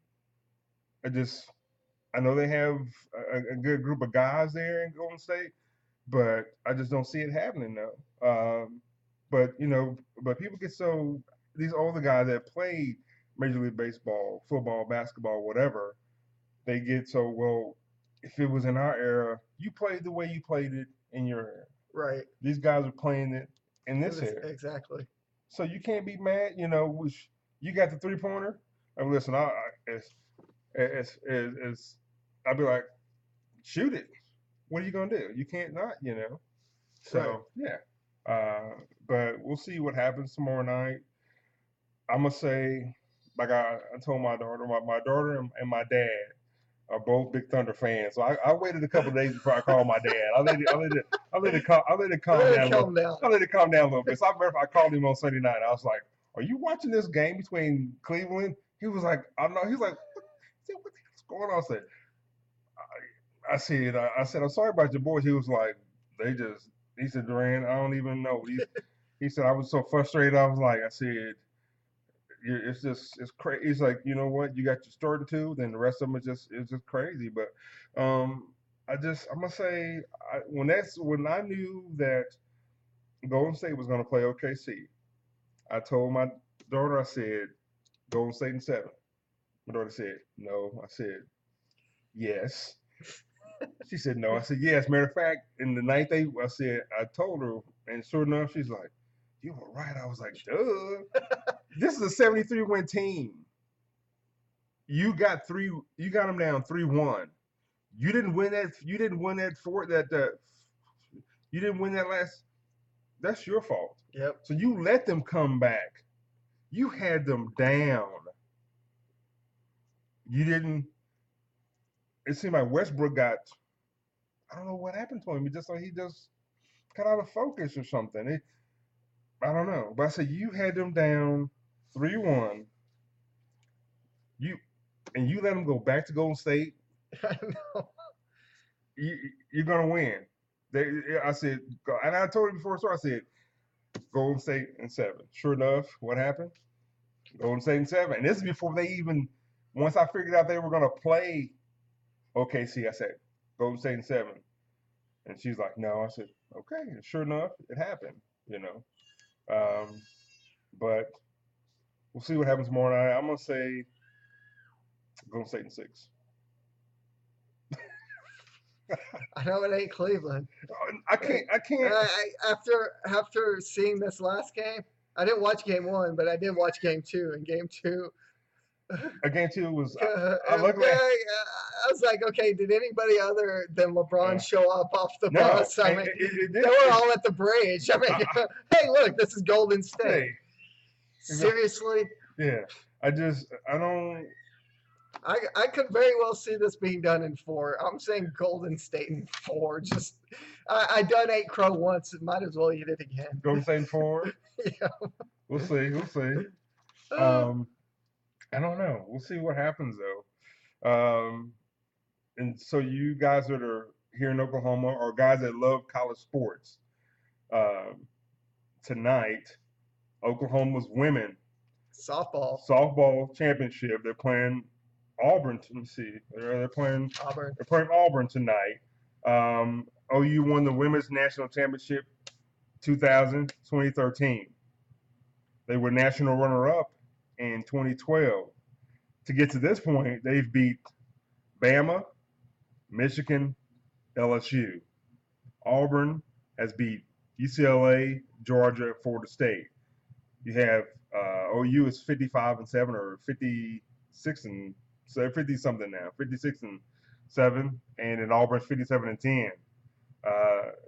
I know they have a good group of guys there in Golden State, but I just don't see it happening though. But you know, but people get so these older guys that played Major League Baseball, football, basketball, whatever, they get so, well, if it was in our era, you played the way you played it in your era. Right. These guys are playing it in this era. Exactly. So you can't be mad, you know, which you got the 3-pointer. I mean, listen, I'd be like, shoot it. What are you gonna do? You can't not, you know. So Right. yeah. But we'll see what happens tomorrow night. I'm gonna say, like I told my daughter, my daughter and my dad are both big Thunder fans. So I waited a couple of days before I called my dad. I let it calm down. I let it calm down a little bit. So I remember I called him on Sunday night. I was like, "Are you watching this game between Cleveland?" He was like, "I'm not." He's like, "What the hell's going on?" I said, "I'm sorry about your boys." He was like, he said, "Duran, I don't even know." He said, "I was so frustrated." I was like, I said, it's crazy. He's like, you know what? You got your starting two, then the rest of them is just crazy. But I'm gonna say, when I knew that Golden State was gonna play OKC, I told my daughter, I said, Golden State in 7. My daughter said, no. I said, yes. She said, no. I said, yes. Matter of fact, in the night I told her, and sure enough, she's like, you were right. I was like, duh. This is a 73-win team. You got them down 3-1. You didn't win that. You didn't win that You didn't win that last. That's your fault. Yep. So you let them come back. You had them down. You didn't. It seemed like Westbrook got. I don't know what happened to him. He just got out of focus or something. I don't know. But I said you had them down 3-1. You let them go back to Golden State. I know. You're gonna win. I said, and I told you before, so I said, Golden State in 7. Sure enough, what happened? Golden State in 7. And this is before they even. Once I figured out they were gonna play OKC, I said, Golden State in 7. And she's like, no. I said, okay. And sure enough, it happened. You know. But we'll see what happens tomorrow night. I'm gonna say Golden State in 6. I know it ain't Cleveland. I can't. After seeing this last game, I didn't watch game 1, but I did watch game 2. And game 2, Game 2 was. I was like, okay, did anybody other than LeBron show up off the bus? I mean, they were all at the bridge. I mean, hey, look, this is Golden State. Hey, Seriously? Yeah, I don't. I could very well see this being done in 4. I'm saying Golden State in 4. Just I done ate crow once, and might as well eat it again. Golden State in 4. Yeah. We'll see. I don't know. We'll see what happens though. And so you guys that are here in Oklahoma, or guys that love college sports, um, tonight, Oklahoma's women Softball, softball championship. They're playing Auburn. Let me see. They're playing. Auburn. They're playing Auburn tonight. OU won the women's national championship 2013. They were national runner-up in 2012. To get to this point, they've beat Bama, Michigan, LSU. Auburn has beat UCLA, Georgia, Florida State. You have OU is 55-7 or 56 and so 50 something now, 56-7, and in Auburn's 57-10.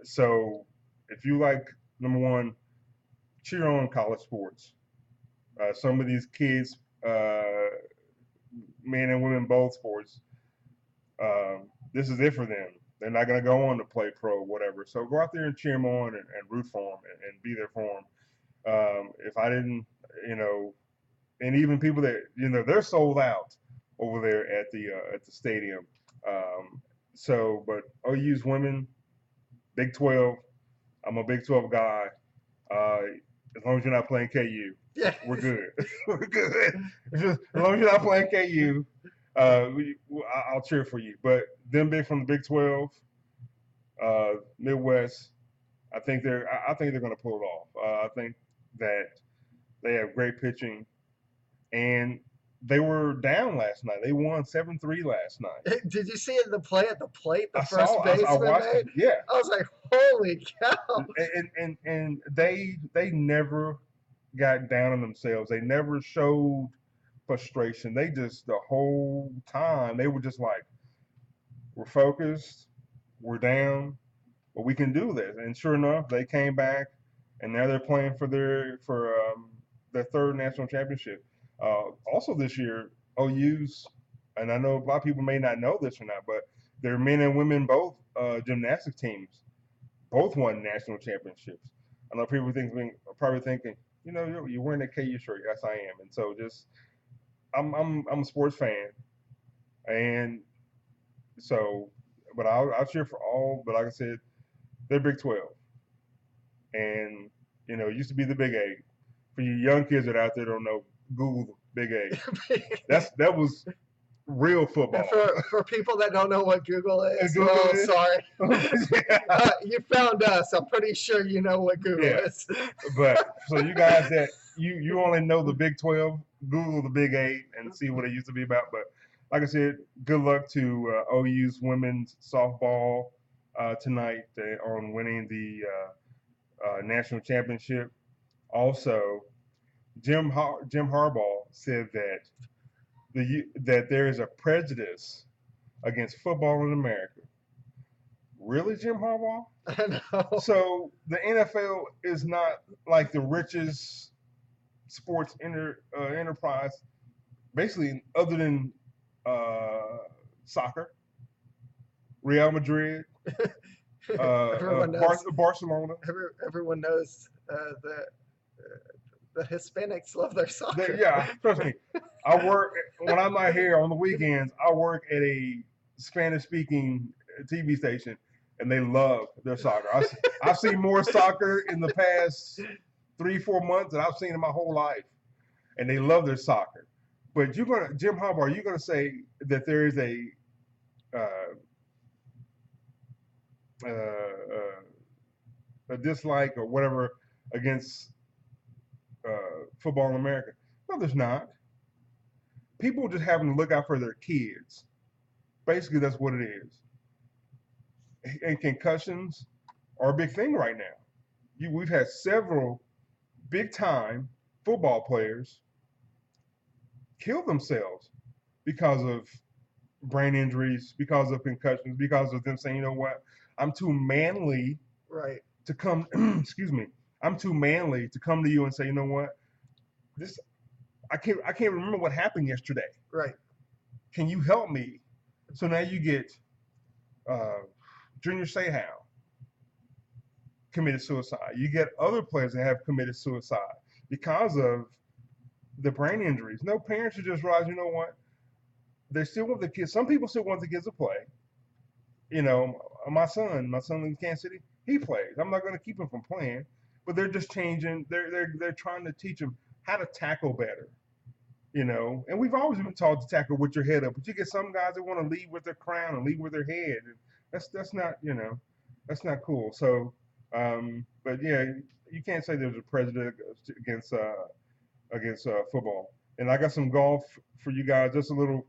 So if you like, number one, cheer on college sports. Some of these kids, men and women, both sports, this is it for them. They're not going to go on to play pro, whatever. So go out there and cheer them on and root for them and be there for them. If I didn't, and even people that they're sold out over there at the stadium. But OU's women, Big 12. I'm a Big 12 guy. As long as you're not playing KU, Yeah. we're good. We're good. As long as you're not playing KU, I'll cheer for you. But them being from the Big 12, Midwest, I think they're going to pull it off. I think that they have great pitching, and they were down last night. They won 7-3 last night. Did you see the play at the plate? The I first saw. baseman I watched made? it. Yeah. I was like, holy cow! And they never got down on themselves. They never showed frustration. They just the whole time they were just like, we're focused, we're down, but we can do this. And sure enough, they came back, and now they're playing for their third national championship. Also this year, OU's, and I know a lot of people may not know this or not, but their men and women both gymnastics teams both won national championships. I know people are probably thinking, you're wearing a KU shirt. Yes, I am. And so I'm a sports fan, and so, but I'll cheer for all. But like I said, they're Big 12, and it used to be the Big 8. For you young kids that are out there don't know, Google Big 8. That was real football. For people that don't know what Google is, is? Sorry. You found us. I'm pretty sure you know what Google is. But so you guys that you only know the Big 12, Google the Big 8 and see what it used to be about. But like I said, good luck to OU's women's softball tonight on winning the national championship. Also, Jim Harbaugh said that there is a prejudice against football in America. Really, Jim Harbaugh? I know. So the NFL is not like the richest sports enterprise, basically, other than soccer, Real Madrid, Barcelona. Everyone knows that the Hispanics love their soccer. Yeah, trust me. When I'm not here on the weekends, I work at a Spanish-speaking TV station, and they love their soccer. I've seen more soccer in the past 3-4 months than I've seen in my whole life, and they love their soccer. But Jim Harbaugh, are you gonna say that there is a dislike or whatever against football in America? No, there's not. People just having to look out for their kids. Basically, that's what it is. And concussions are a big thing right now. We've had several big-time football players kill themselves because of brain injuries, because of concussions, because of them saying, you know what, I'm too manly to come, excuse me, I'm too manly to come to you and say, you know what, I can't remember what happened yesterday. Right. Can you help me? So now you get Junior Seau committed suicide. You get other players that have committed suicide because of the brain injuries. No parents should just realize, you know what? They still want the kids. Some people still want the kids to play. You know, my son in Kansas City, he plays. I'm not going to keep him from playing, but they're just changing. They're trying to teach him how to tackle better. You know, and we've always been taught to tackle with your head up, but you get some guys that want to lead with their crown and lead with their head. And that's not, you know, that's not cool. So, but yeah, you can't say there's a prejudice against football. And I got some golf for you guys. Just a little.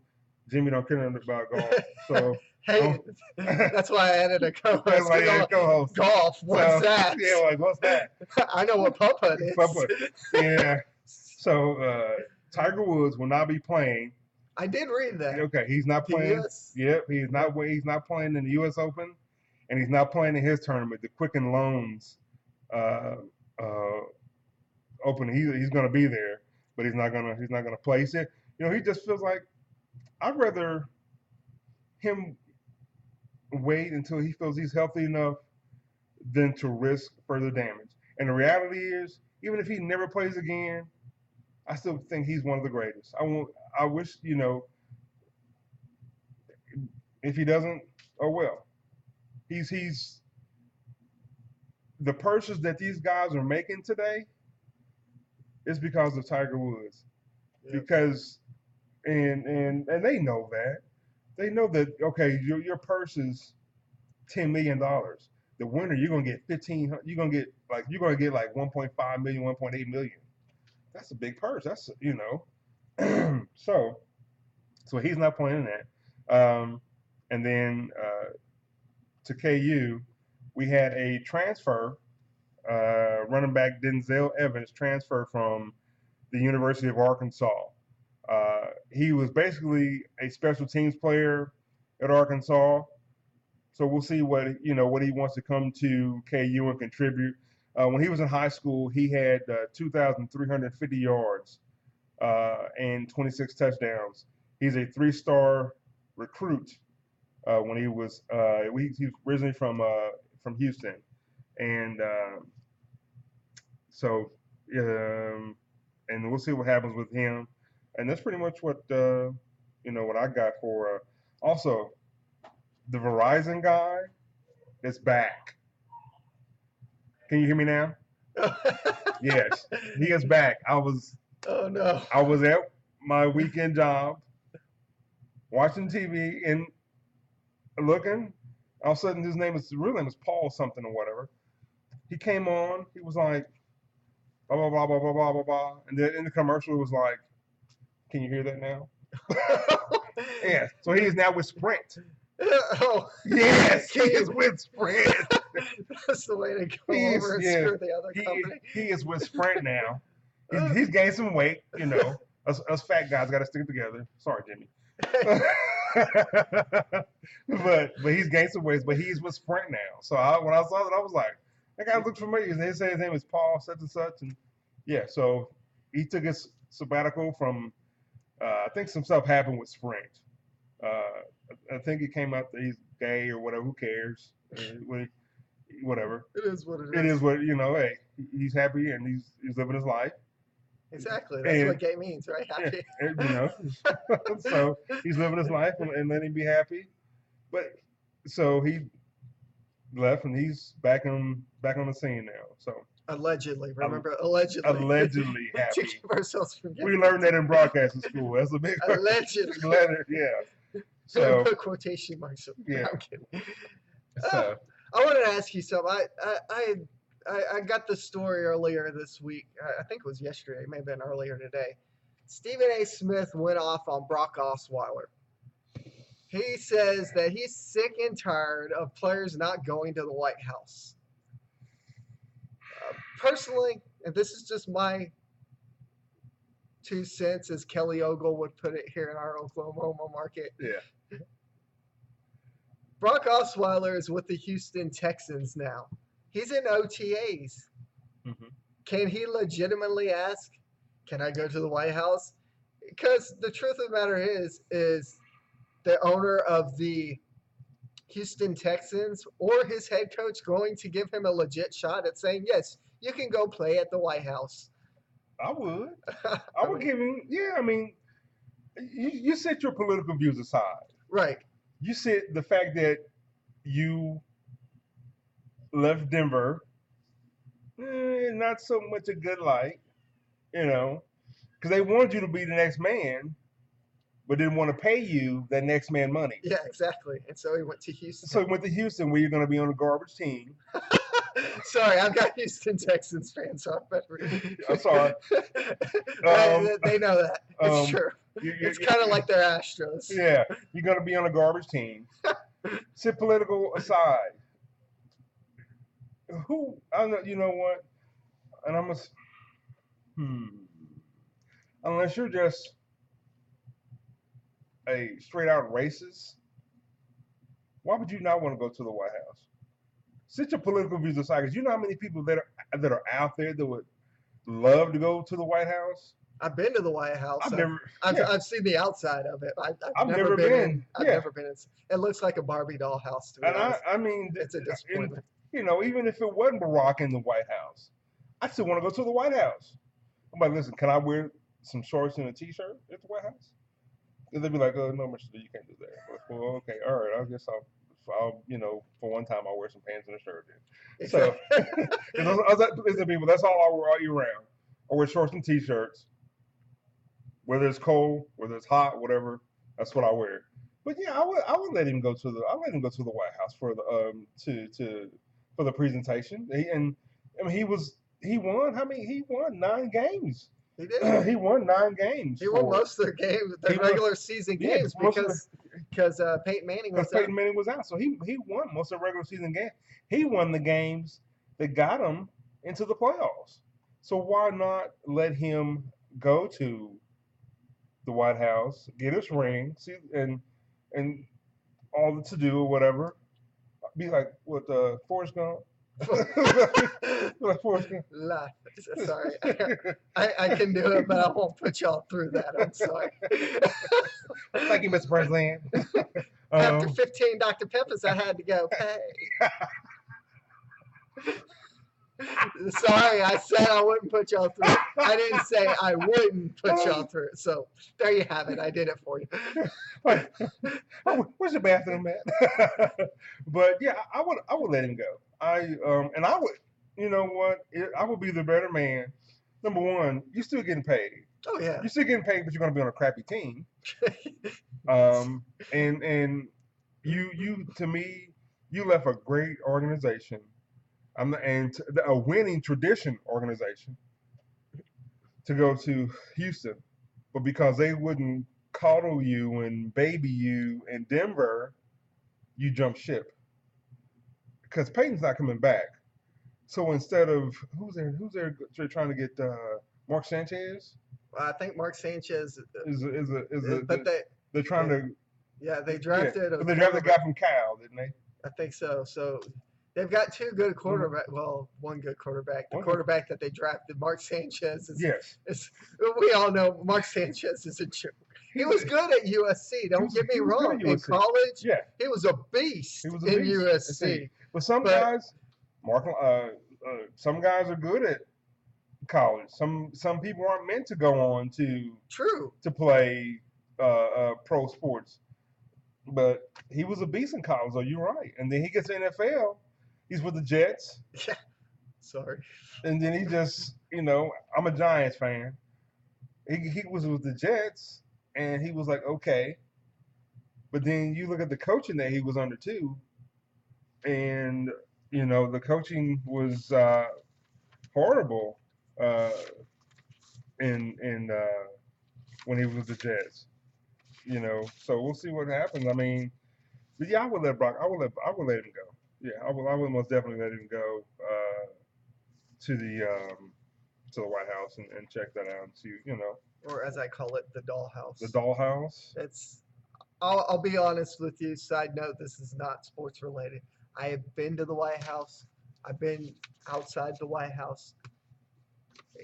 Jimmy don't care nothing about golf, so Hey, that's why I added a co-host. that's why you had a co-host. Golf, what's So, that? Yeah, like what's that? I know what putt-putt is. Putt-putt. Yeah. So Tiger Woods will not be playing. I did read that. Okay, he's not The playing. US? Yep, he's not playing in the U.S. Open, and he's not playing in his tournament, the Quicken Loans Open. He's going to be there, but he's not gonna play. He said, you know, he just feels like I'd rather him wait until he feels he's healthy enough than to risk further damage. And the reality is, even if he never plays again, I still think he's one of the greatest. I wish, you know, if he doesn't, oh well. He's the purses that these guys are making today is because of Tiger Woods. Yep. Because and they know that. They know that, okay, your purse is $10 million. The winner, you're gonna get 15. You're gonna get like 1.5 million, 1.8 million. That's a big purse. That's, you know. so he's not playing that. And then to KU, we had a transfer, running back Denzel Evans transfer from the University of Arkansas. He was basically a special teams player at Arkansas. So we'll see what he wants to come to KU and contribute. When he was in high school, he had 2,350 yards and 26 touchdowns. He's a 3-star recruit. When he was originally from Houston, and and we'll see what happens with him. And that's pretty much what what I got for. Also, the Verizon guy is back. Can you hear me now? Yes, he is back. Oh no. I was at my weekend job, watching TV and looking. All of a sudden, his real name is Paul something or whatever. He came on. He was like, blah blah blah blah blah blah blah blah. And then in the commercial, it was like, "Can you hear that now?" Yeah. So he is now with Sprint. Oh yes, he is with Sprint. That's the way to go over and screw the other company. He is with Sprint now. He's gained some weight. You know, us fat guys got to stick together. Sorry, Jimmy. but he's gained some weight. But he's with Sprint now. So when I saw that, I was like, that guy looks familiar. And they say his name is Paul such and such, and yeah. So he took his sabbatical from. I think some stuff happened with Sprint. I think it came out that he's gay or whatever. Who cares? Whatever. It is what it is. It is what, hey, he's happy and he's living his life. Exactly. That's what gay means, right? Happy. So he's living his life and letting him be happy. But so he left and he's back on the scene now. So allegedly, remember, allegedly. Allegedly happy. To keep ourselves from we learned that in broadcasting school. That's a big allegedly. letter, yeah. So put quotation marks. Yeah. I'm kidding. So I wanted to ask you something. I got the story earlier this week. I think it was yesterday. It may have been earlier today. Stephen A. Smith went off on Brock Osweiler. He says that he's sick and tired of players not going to the White House. Personally, and this is just my 2 cents, as Kelly Ogle would put it here in our Oklahoma market. Yeah. Brock Osweiler is with the Houston Texans now. He's in OTAs. Mm-hmm. Can he legitimately ask, can I go to the White House? Because the truth of the matter is the owner of the Houston Texans or his head coach going to give him a legit shot at saying, yes, you can go play at the White House? I would. I I would mean, give him. Yeah, I mean, you set your political views aside. right. You said the fact that you left Denver, not so much a good light, you know, because they wanted you to be the next man, but didn't want to pay you that next man money. Yeah, exactly. And so he went to So Houston. he went to Houston, where you're going to be on a garbage team. Sorry, I've got Houston Texans fans, so I better. I'm sorry. They know that. It's um, true. You, It's kind of like their Astros. yeah, you're going to be on a garbage team. Set political aside. Who? I know. You know what? And I'm a. Unless you're just a straight out racist, why would you not want to go to the White House? Set your political views aside, because you know how many people that are out there that would love to go to the White House. I've been to the White House. I've never. I've seen the outside of it. I've never been in. I've Yeah. never been in. It looks like a Barbie doll house to me. And I mean, It's a disappointment. you know, even if it wasn't Barack in the White House, I still want to go to the White House. I'm like, listen, can I wear some shorts and a t-shirt at the White House? And they'd be like, oh, no, Mr. You can't do that. I'm like, well, okay, all right. I guess I'll, you know, for one time I'll wear some pants and a shirt then. So, there's the people. That's all I wear all year round. I wear shorts and t-shirts, whether it's cold, whether it's hot, whatever. That's what I wear. But yeah, I would let him go to the White House for the for the presentation. He won. How many? He won 9 games. He did. He won 9 games. He won most of their games, the regular season games, because Peyton Manning was out. Peyton Manning was out, so he won most of the regular season games. He won the games that got him into the playoffs. So why not let him go to the White House, get his ring, see, and all the to do or whatever, be like what Forrest Gump. Like Forrest Gump. Sorry, I can do it, but I won't put y'all through that. I'm sorry. Thank you, Mr. President. After 15 Dr. Peppers, I had to go pay. Sorry, I said I wouldn't put y'all through it. I didn't say I wouldn't put y'all through it. So there you have it. I did it for you. Where's the bathroom at? But yeah, I would let him go. And I would, you know what? I would be the better man. Number one, you're still getting paid. Oh yeah. You're still getting paid, but you're gonna be on a crappy team. And you to me, you left a great organization. A winning tradition organization to go to Houston, but because they wouldn't coddle you and baby you in Denver, you jump ship. Because Peyton's not coming back. So instead of who's there trying to get Mark Sanchez? I think Mark Sanchez they're trying to. Yeah, they drafted. Yeah, they drafted a guy from Cal, didn't they? I think so. So they've got 2 good quarterbacks. Well, one good quarterback. The quarterback that they drafted, Mark Sanchez, is we all know Mark Sanchez is a joke. He was good at USC. Don't get me wrong. In college, he was a beast in USC. But some guys, some guys are good at college. Some people aren't meant to go on to play pro sports. But he was a beast in college, though. You're right. And then he gets to NFL. He's with the Jets. Yeah. Sorry. And then he just, you know, I'm a Giants fan. He was with the Jets, and he was like, okay. But then you look at the coaching that he was under, too. And, you know, the coaching was horrible when he was with the Jets. You know, so we'll see what happens. I mean, but yeah, I would let Brock. I would let him go. Yeah, I would most definitely let him go to the White House and check that out and see, you know. Or as I call it, the dollhouse. The dollhouse. I'll be honest with you. Side note: this is not sports related. I have been to the White House. I've been outside the White House.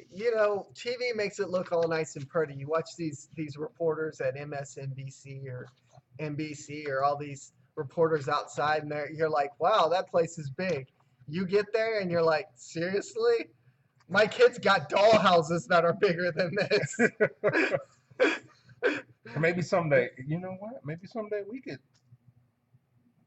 You know, TV makes it look all nice and pretty. You watch these reporters at MSNBC or NBC or all these reporters outside, and you're like, wow, that place is big. You get there and you're like, seriously? My kids got doll houses that are bigger than this. Maybe someday, you know what? Maybe someday we could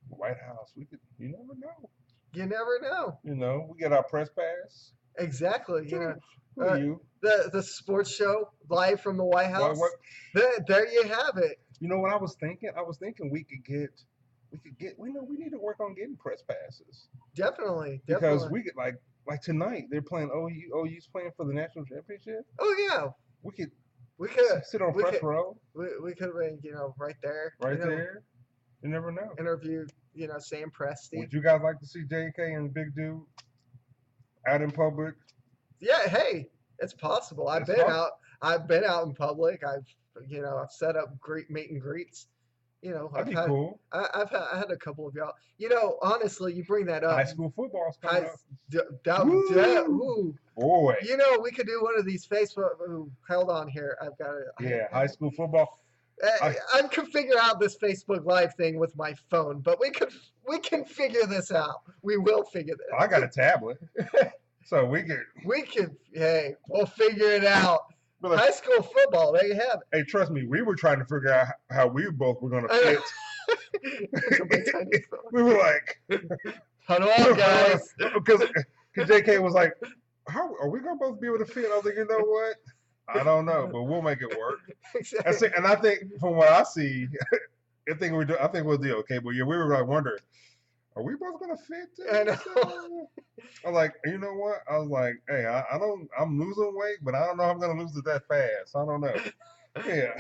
White House. We could. You never know. You never know. You know, we get our press pass. Exactly. You know, Who are uh, you? the sports show live from the White House. What? There you have it. You know what I was thinking? I was thinking we could get. We know we need to work on getting press passes Definitely. because we could like tonight they're playing OU's playing for the national championship. Oh yeah. We could sit on we press could- row we could have been, right there. right there. You never know. Interview, Sam Presti. Would you guys like to see JK and Big Dude out in public? Yeah, hey, it's possible. I've It's been possible. out. I've been out in public. I've set up meet and greets. That'd I've be had cool. I had a couple of y'all. Honestly, you bring that up. High school football's coming up. Ooh. Boy. We could do one of these Facebook. Ooh, hold on here. I've got it. Yeah, high school football. I can figure out this Facebook Live thing with my phone, but we can figure this out. We will figure this. I got a tablet, so we can. Hey, we'll figure it out. But like, High school football, there you have hey, trust me, we were trying to figure out how we both were going to I fit. it. We were like, Huddle on, guys. because JK was like, "How are we going to both be able to fit?" I was like, "You know what? I don't know, but we'll make it work." And I think from what I see, I think we'll do okay. But yeah, we were like wondering, are we both gonna fit? I know. I was like, you know what? I was like, hey, I'm losing weight, but I don't know if I'm gonna lose it that fast. I don't know. Yeah.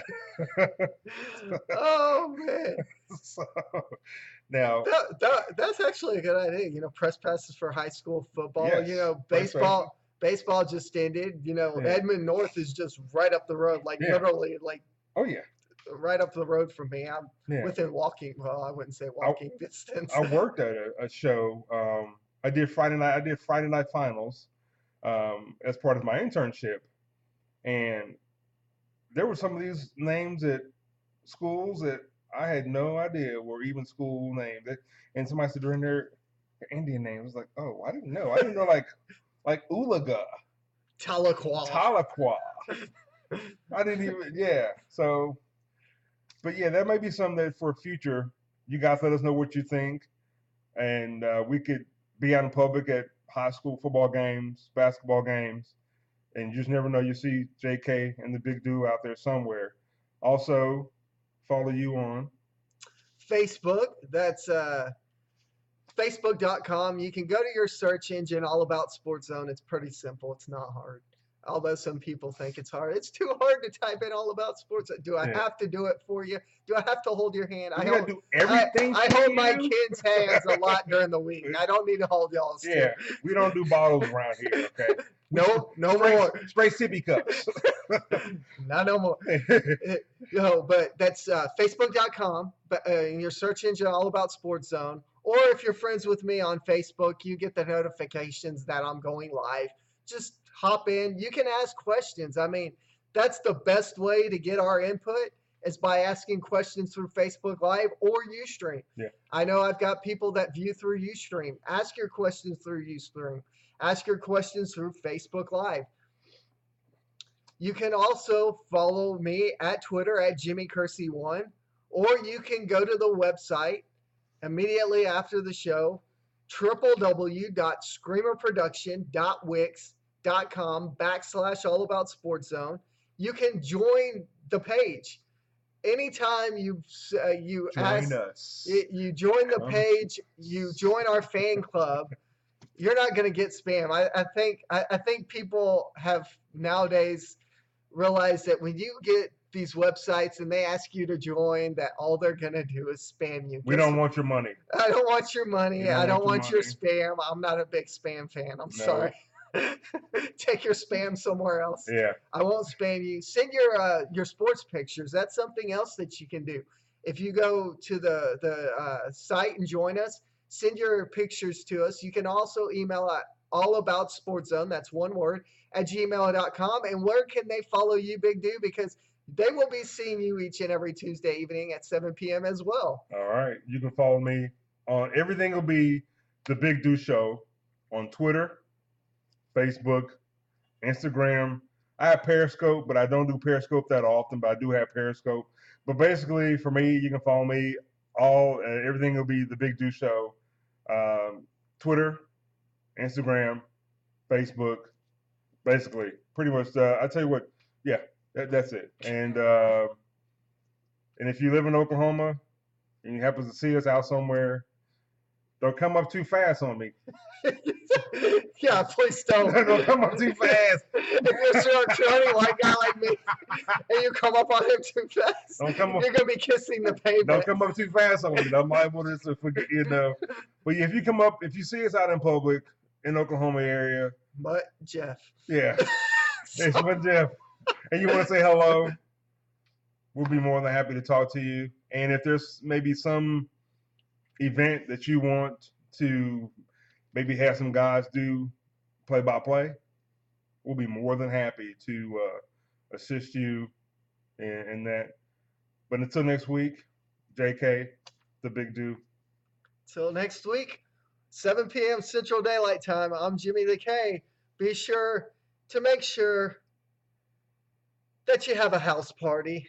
Oh man. So now, That's actually a good idea. Press passes for high school football. Yes, press Baseball just ended. Yeah. Edmond North is just right up the road, like Yeah. literally, like oh yeah, right up the road from me. I'm yeah. within walking. Well, I wouldn't say walking distance. I worked at a show. I did Friday night finals as part of my internship, and there were some of these names at schools that I had no idea were even school names. And somebody said during their Indian names, I was like, oh, I didn't know. I didn't know like Ulaga, Tahlequah. I didn't even, yeah. So, but yeah, that might be something that for future, you guys let us know what you think. And we could be out in public at high school football games, basketball games, and you just never know. You see JK and the Big Dude out there somewhere. Also, follow you on Facebook. That's Facebook.com. You can go to your search engine, All About Sports Zone. It's pretty simple. It's not hard. Although some people think it's hard. It's too hard to type in All About Sports. Do I have to do it for you? Do I have to hold your hand? I gotta do everything. I hold my kids' hands a lot during the week. I don't need to hold y'all's. Yeah, we don't do bottles around here, okay? No more. Spray sippy cups. No more. But that's Facebook.com. But in your search engine, All About Sports Zone. Or if you're friends with me on Facebook, you get the notifications that I'm going live. Just hop in. You can ask questions. I mean, that's the best way to get our input is by asking questions through Facebook Live or Ustream. Yeah. I know I've got people that view through Ustream. Ask your questions through Ustream. Ask your questions through Facebook Live. You can also follow me at Twitter at JimmyKersey1, or you can go to the website immediately after the show, www.screamerproduction.wix.com/allaboutsportszone. You can join the page. Anytime you Join us. you join the page, you join our fan club, you're not going to get spam. I think people have nowadays realized that when you get these websites and they ask you to join, that all they're going to do is spam you. We don't want your money. I don't want your money. I don't want your money. spam. I'm not a big spam fan. I'm sorry. Take your spam somewhere else. Yeah. I won't spam you. Send your sports pictures. That's something else that you can do. If you go to the site and join us, send your pictures to us. You can also email at allaboutsportszone, that's one word, at gmail.com. And where can they follow you, Big Dude? Because they will be seeing you each and every Tuesday evening at 7 p.m. as well. All right. You can follow me on everything will be the Big Dude Show on Twitter, Facebook, Instagram. I have Periscope, but I don't do Periscope that often. But I do have Periscope. But basically, for me, you can follow me. Everything will be the Big Do Show. Twitter, Instagram, Facebook. Basically, pretty much. I tell you what. Yeah, that's it. And if you live in Oklahoma and you happen to see us out somewhere, don't come up too fast on me. Yeah, please don't. Don't come up too fast. If you're a crony white guy like me and you come up on him too fast, Don't come up. you're gonna be kissing the pavement. Don't come up too fast on me. I'm liable to forget, you know. But yeah, if you see us out in public in Oklahoma area, But Jeff. yeah, it's with Jeff, and you want to say hello, we'll be more than happy to talk to you. And if there's maybe some event that you want to maybe have some guys do play-by-play, we'll be more than happy to assist you in that. But until next week, JK, the Big Do. Till next week, 7 p.m. Central Daylight Time. I'm Jimmy the K. Be sure to make sure that you have a house party.